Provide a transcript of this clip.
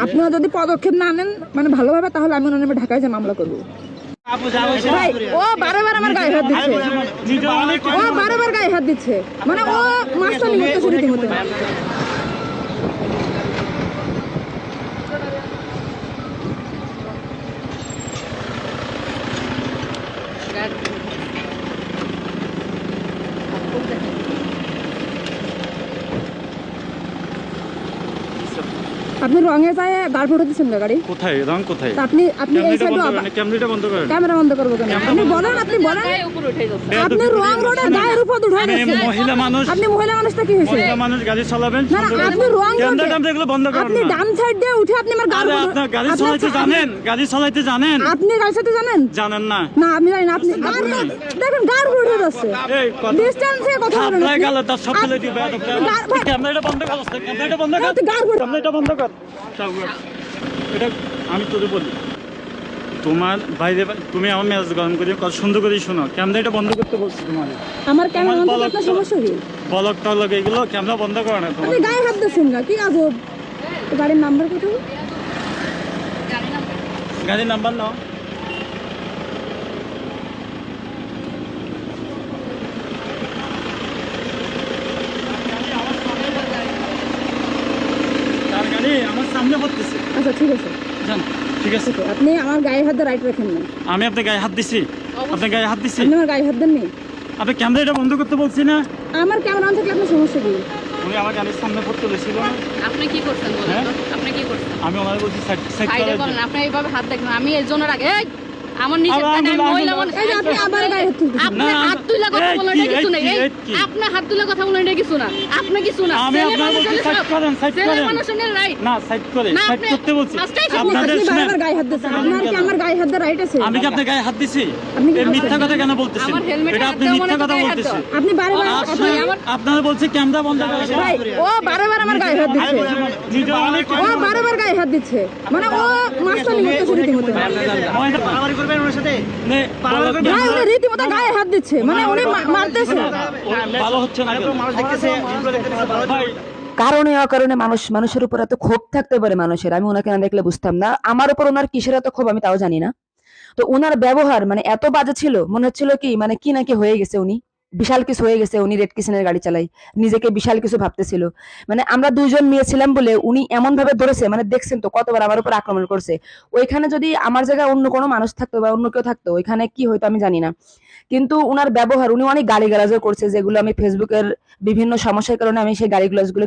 আপনারা যদি পদক্ষেপ না নেন মানে ভালোভাবে, তাহলে আমি ওনার ঢাকায় যে মামলা করবো। ভাই ও বারবার আমার গায়ে হাত দিচ্ছে, ও বারবার গায়ে হাত দিচ্ছে, মানে ও মাস্টার নিতে রীতিমতো। আপনি রঙে যায় গাড় ফটো দিচ্ছেন না গাড়ি কোথায় রং কোথায়? আপনি এই সাইডে ক্যামেরাটা বন্ধ করেন। ক্যামেরা বন্ধ করব কেন? আপনি বলেন আপনি রং রোডে গায়ের উপর উঠায় দিচ্ছেন। মহিলা মানুষ, আপনি মহিলা মানুষটা কি হইছে? মহিলা মানুষ গাড়ি চালাবেন, না আপনি রং ক্যামেরাটা এগুলো বন্ধ করেন। আপনি ডান সাইড দিয়ে উঠে আপনি আমার গাড়ি গাড়ি চালাতে জানেন? গাড়ি চালাতে জানেন? আপনি গাড়ি চালাতে জানেন? জানেন না? না আমি জানি না। আপনি দেখেন গাড় উঠে যাচ্ছে, এই ডিসটেন্সে কথা বলেন। আপনার গালে তার সব ফেলে দিবে। ক্যামেরাটা বন্ধ কর, ক্যামেরাটা বন্ধ কর, ক্যামেরাটা বন্ধ কর। এটা আমি তোকে বলি, তোমার বাইরে তুমি আমার মেজাজ গরম করে কত সুন্দর করে শোনো। ক্যামেরাটা বন্ধ করতে বলছি তোমার। আমার ক্যামেরা বন্ধ করতে সমস্যা কি? বলক টলক এগুলো ক্যামেরা বন্ধ করো না। আপনি গায়ে হাত দিচ্ছেন না, কি আজব। গাড়ির নাম্বার কত? গাড়ির নাম্বার নাও। তার গাড়ি আমার সামনে পড়তেছে। আচ্ছা ঠিক আছে, জান ঠিক আছে। আপনি আমার গায়ে হাত দিয়ে রাইট রাখেন না। আমি আপনার গায়ে হাত দিছি, আপনার গায়ে হাত দিছি। আপনি আমার গায়ে হাত দেননি। আপনি ক্যামেরাটা বন্ধ করতে বলছি না? আমার ক্যামেরা অন থাকলে আপনার সমস্যা কি? উনি আমার গাড়ির সামনে পড়তে বলেছিল। আপনি কি করছেন বলেন? আপনি কি করছেন? আমি ওনাকে বলছি সাইড সাইডে বলেন। আপনি এইভাবে হাত দেখবেন, আমি এর জন্য রাখি। এই আমার নিজের টাকা মহিলা মানুষ। এই যে আপনি আবার গায়ে হাত তুলছেন। আপনি হাত তুলে কথা বলেন এটা কিছু না। এই আপনি হাত তুলে কথা বলেন এটা কিছু না। আপনি কিছু না। আমি আপনার বলছি সাইড করেন, সাইড করেন। মানুষের রাইট না সাইড করে সাইড করতে বলছি। আপনাদের বারবার গায়ে হাত দিচ্ছেন। আপনার কি আমার গায়ে হাত দেওয়ার রাইট আছে? আমি কি আপনার গায়ে হাত দিছি? আপনি কি মিথ্যা কথা কেন বলতেছেন? আমার হেলমেট এটা আপনি মিথ্যা কথা বলতেছেন। আপনি বারবার আপনারা বলছে ক্যামেরা বন্ধ করেন। ভাই ও বারবার আমার গায়ে হাত দিচ্ছে, ও বারবার গায়ে হাত দিচ্ছে, মানে ও মাস্টার নিতে রীতিমতো। মারামারি করবেন ওর সাথে? ভাই উনি রীতিমতো গায়ে হাত দিচ্ছে, মানে উনি মারতেছে। ভালো হচ্ছে না, মানুষ দেখতেছে। ভাই কারণে অকারণে মানুষের উপর এত ক্ষোভ থাকতে পারে মানুষের, আমি ওনাকে না দেখলে বুঝতাম না। আমার উপর ওনার কিসের এত ক্ষোভ আমি তাও জানি না। তো ওনার ব্যবহার মানে এত বাজে ছিল, মনে হচ্ছিল কি মানে কি নাকি হয়ে গেছে, উনি বিশাল কিছু হয়ে গেছে, উনি রেড কিসেনের গাড়ি চালাই, নিজেকে বিশাল কিছু ভাবতেছিল। মানে আমরা দুইজন মেয়ে ছিলাম বলে উনি এমন ভাবে ধরেছে, মানে দেখছেন তো কতবার আমার উপর আক্রমণ করছে। ওইখানে যদি আমার জায়গায় অন্য কোনো মানুষ থাকতো বা অন্য কেউ থাকতো ওইখানে কি হয়তো আমি জানি না, কিন্তু উনার ব্যবহার, উনি অনেক গালিগালাজও করছে, যেগুলো আমি ফেসবুকের বিভিন্ন সমস্যার কারণে আমি সেই গালিগালাজগুলো